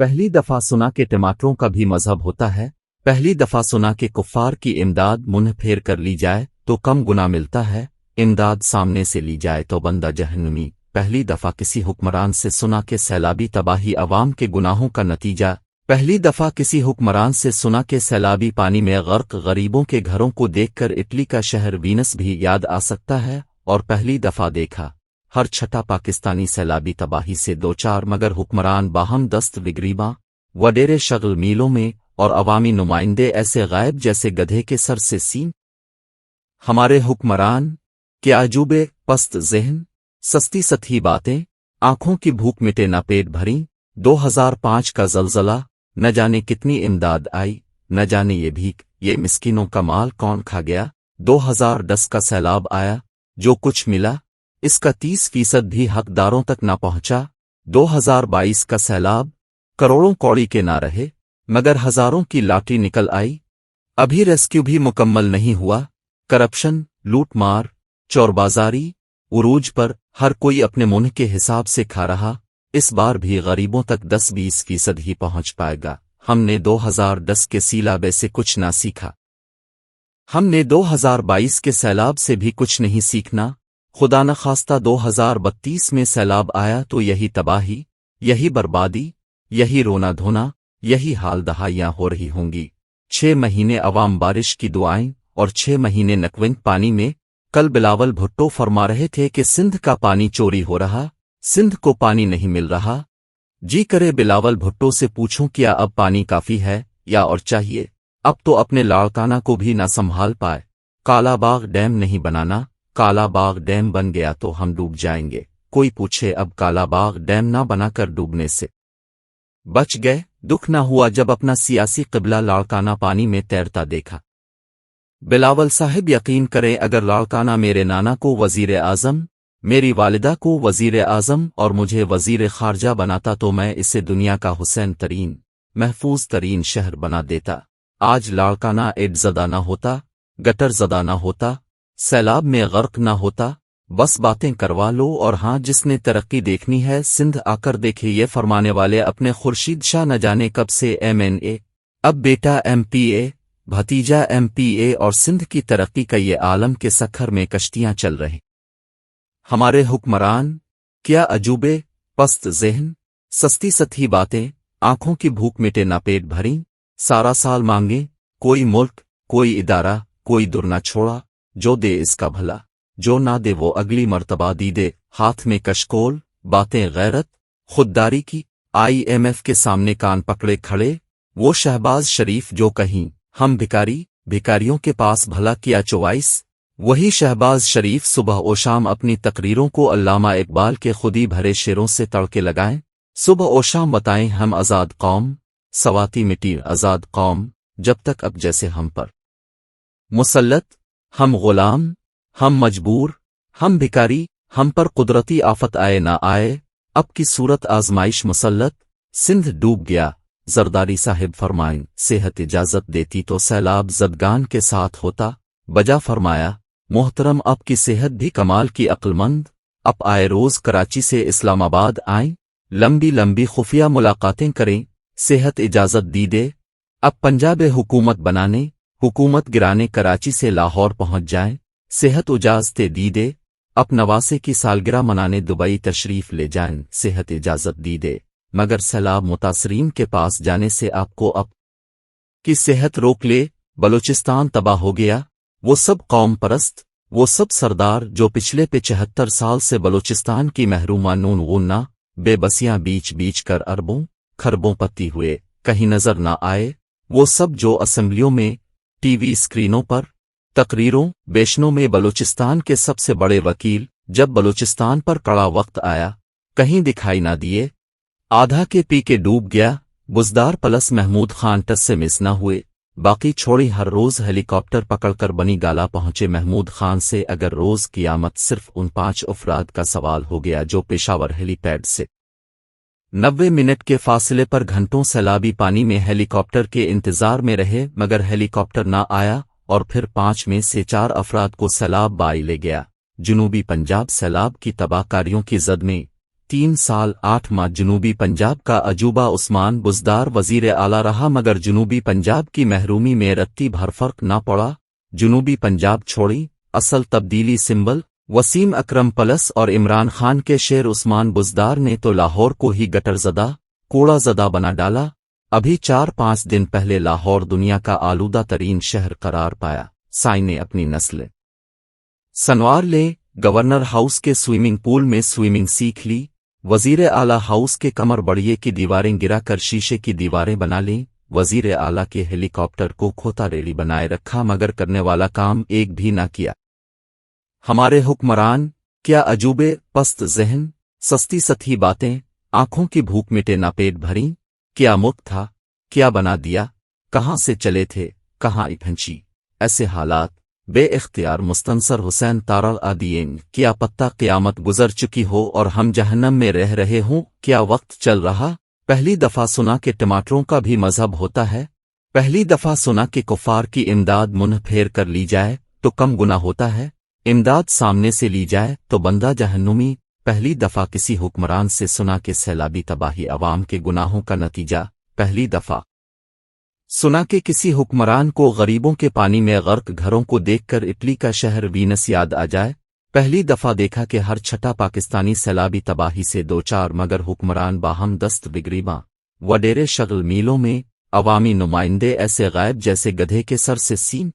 पहली दफा सुना कि टमाटरों का भी मजहब होता है। पहली दफा सुना कि कुफ्फार की इमदाद मुंह फेर कर ली जाए तो कम गुना मिलता है, इमदाद सामने से ली जाए तो बंदा जहन्नमी। पहली दफा किसी हुक्मरान से सुना कि सैलाबी तबाही अवाम के गुनाहों का नतीजा। पहली दफा किसी हुक्मरान से सुना कि सैलाबी पानी में गर्क गरीबों के घरों को देखकर इटली का शहर वीनस भी याद आ सकता है। और पहली दफा देखा हर छठा पाकिस्तानी सैलाबी तबाही से दो चार, मगर हुक्मरान बाहम दस्त विगरीबा वडेरे शगल मीलों में और अवामी नुमाइंदे ऐसे गायब जैसे गधे के सर से सीन। हमारे हुक्मरान के अजूबे, पस्त ज़हन, सस्ती सतही बातें, आंखों की भूख मिटे ना पेट भरी। 2005 का जलजला, न जाने कितनी इमदाद आई, न जाने ये भीख ये मिस्किनों का माल कौन खा गया। 2010 का सैलाब आया, जो कुछ मिला इसका 30% भी हकदारों तक ना पहुंचा। 2022 का सैलाब, करोड़ों कौड़ी के ना रहे मगर हजारों की लाठी निकल आई। अभी रेस्क्यू भी मुकम्मल नहीं हुआ। करप्शन, लूटमार, चोरबाजारी उरूज पर, हर कोई अपने मुंह के हिसाब से खा रहा। इस बार भी गरीबों तक 10-20% ही पहुंच पाएगा। हमने 2010 के सीलाबे से कुछ ना सीखा। हमने 2022 के सैलाब से भी कुछ नहीं सीखना। खुदा न खास्ता 2032 में सैलाब आया तो यही तबाही, यही बर्बादी, यही रोना धोना, यही हाल दहाइयां हो रही होंगी। 6 महीने अवाम बारिश की दुआएं और 6 महीने नकविंग पानी में। कल बिलावल भुट्टो फरमा रहे थे कि सिंध का पानी चोरी हो रहा, सिंध को पानी नहीं मिल रहा। जी करे बिलावल भुट्टो से पूछूं क्या अब पानी काफी है या और चाहिए। अब तो अपने लाड़काना को भी ना संभाल पाए। कालाबाग डैम नहीं बनाना, कालाबाग डैम बन गया तो हम डूब जाएंगे। कोई पूछे अब कालाबाग डैम ना बनाकर डूबने से बच गए। दुख न हुआ जब अपना सियासी क़िबला लाड़काना पानी में तैरता देखा। बिलावल साहिब यकीन करें अगर लाड़काना मेरे नाना को वजीर आज़म, मेरी वालिदा को वजीर आज़म और मुझे वजीर खारजा बनाता तो मैं इसे दुनिया का हुसैन तरीन, महफूज तरीन शहर बना देता। आज लाड़काना एड ज़दा न होता, गटर ज़दा न होता, सैलाब में गर्क न होता। बस बातें करवा लो और हाँ, जिसने तरक्की देखनी है सिंध आकर देखे। ये फरमाने वाले अपने खुर्शीद शाह न जाने कब से MNA, अब बेटा MPA, भतीजा MPA और सिंध की तरक्की का ये आलम के सखर में कश्तियां चल रही। हमारे हुक्मरान क्या अजूबे, पस्त ज़हन, सस्ती सतही बातें, आंखों की भूख मिटे ना पेट भरी। सारा साल मांगे कोई मुल्क, कोई इदारा, कोई दुर ना छोड़ा। जो दे इसका भला, जो ना दे वो अगली मर्तबा दी दे। हाथ में कशकोल, बातें गैरत, खुददारी की। IMF के सामने कान पकड़े खड़े वो शहबाज शरीफ जो कहीं हम भिकारी, भिकारियों के पास भला किया चौवाइस। वही शहबाज शरीफ सुबह ओ शाम अपनी तकरीरों को अल्लामा इकबाल के खुदी भरे शेरों से तड़के लगाएं। सुबह ओ शाम बताएं हम आज़ाद कौम, सवाती मिटी आज़ाद कौम। जब तक अब जैसे हम पर मुसल्लत, हम गुलाम, हम मजबूर, हम भिकारी, हम पर कुदरती आफत आए ना आए। अब की सूरत आजमाइश मुसल्लत। सिंध डूब गया, जरदारी साहिब फरमाएं सेहत इजाजत देती तो सैलाब जदगान के साथ होता। बजा फरमाया मोहतरम अब की सेहत भी कमाल की अक्लमंद। अब आए रोज कराची से इस्लामाबाद आएं, लंबी लंबी खुफिया मुलाकातें करें, सेहत इजाजत दी दे। अब पंजाब हुकूमत बनाने, हुकूमत गिराने कराची से लाहौर पहुंच जाएं, सेहत इजाजते दी दे। अब नवासे की सालगिरह मनाने दुबई तशरीफ ले जाएं, सेहत इजाजत दी दे। मगर सैलाब मुतासरीन के पास जाने से आपको अब की सेहत रोक ले। बलूचिस्तान तबाह हो गया। वो सब कौम परस्त, वो सब सरदार जो पिछले 75 साल से बलूचिस्तान की महरूमा नून गुन्ना बेबसियां बीच बीच कर अरबों खरबों पत्ती हुए कहीं नजर न आए। वो सब जो असेंबलियों में, टीवी स्क्रीनों पर, तकरीरों बेशनों में बलूचिस्तान के सबसे बड़े वकील, जब बलूचिस्तान पर कड़ा वक्त आया कहीं दिखाई ना दिए। आधा के पी के डूब गया। बुजदार प्लस महमूद खान टस से मिस न हुए। बाकी छोड़ी हर रोज हेलीकॉप्टर पकड़कर बनी गाला पहुंचे महमूद खान से। अगर रोज कियामत सिर्फ उन 5 अफराद का सवाल हो गया जो पेशावर हेलीपैड से 90 मिनट के फासले पर घंटों सैलाबी पानी में हेलीकॉप्टर के इंतजार में रहे मगर हेलीकॉप्टर ना आया और फिर 5 में से 4 अफराद को सैलाब बाई ले गया। जुनूबी पंजाब सैलाब की तबाहकारियों की जद में 3 साल 8 माह जनूबी पंजाब का अजूबा उस्मान बुज़दार वज़ीर आला रहा, मगर जनूबी पंजाब की महरूमी में रत्ती भर फर्क ना पड़ा। जनूबी पंजाब छोड़ी असल तब्दीली सिंबल वसीम अकरम पलस और इमरान खान के शेर उस्मान बुज़दार ने तो लाहौर को ही गटरज़दा कूड़ाज़दा बना डाला। अभी 4-5 दिन पहले लाहौर दुनिया का आलूदा तरीन शहर करार पाया। साई ने अपनी नस्ल संवार ले, गवर्नर हाउस के स्विमिंग पूल में स्विमिंग सीख ली। वजीर आला हाउस के कमर बड़िए की दीवारें गिराकर शीशे की दीवारें बना लीं। वजीर आला के हेलीकॉप्टर को खोता रेडी बनाए रखा, मगर करने वाला काम एक भी ना किया। हमारे हुक्मरान क्या अजूबे, पस्त जहन, सस्ती सती बातें, आंखों की भूख मिटे ना पेट भरी। क्या मुक्त था, क्या बना दिया, कहाँ से चले थे, कहाँ पहुंची। ऐसे हालात बे इख्तियार मुस्तंसर हुसैन तारा आदियन, क्या पत्ता क़यामत गुजर चुकी हो और हम जहन्नम में रह रहे हों, क्या वक्त चल रहा। पहली दफ़ा सुना कि टमाटरों का भी मजहब होता है। पहली दफ़ा सुना कि कुफ़ार की इमदाद मुंह फेर कर ली जाए तो कम गुना होता है, इमदाद सामने से ली जाए तो बंदा जहन्नुमी। पहली दफ़ा किसी हुक्मरान से सुना कि सैलाबी तबाही अवाम के गुनाहों का नतीजा। पहली दफ़ा सुना कि किसी हुक्मरान को गरीबों के पानी में गर्क घरों को देखकर इटली का शहर वीनस याद आ जाए। पहली दफ़ा देखा कि हर छठा पाकिस्तानी सैलाबी तबाही से दो चार, मगर हुक्मरान बाहम दस्त बिगरीबा वडेरे शगल मीलों में, अवामी नुमाइंदे ऐसे गायब जैसे गधे के सर से सीन।